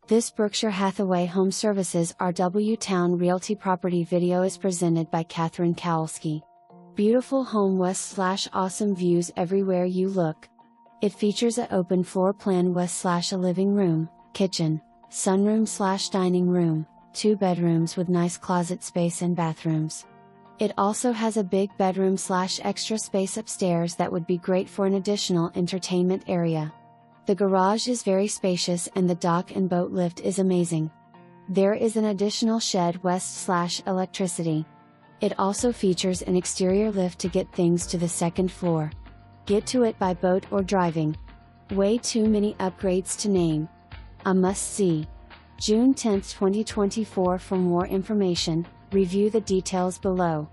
This Berkshire Hathaway HomeServices RW Towne Realty property video is presented by Kowalsky. Beautiful home west/awesome views everywhere you look. It features a open floor plan west/a living room, kitchen, sunroom/dining room, 2 bedrooms with nice closet space and bathrooms. It also has a big bedroom/extra space upstairs that would be great for an additional entertainment area. The garage is very spacious and the dock and boat lift is amazing. There is an additional shed west/electricity. It also features an exterior lift to get things to the second floor. Get to it by boat or driving. Way too many upgrades to name. A must-see. June 10, 2024. For more information, review the details below.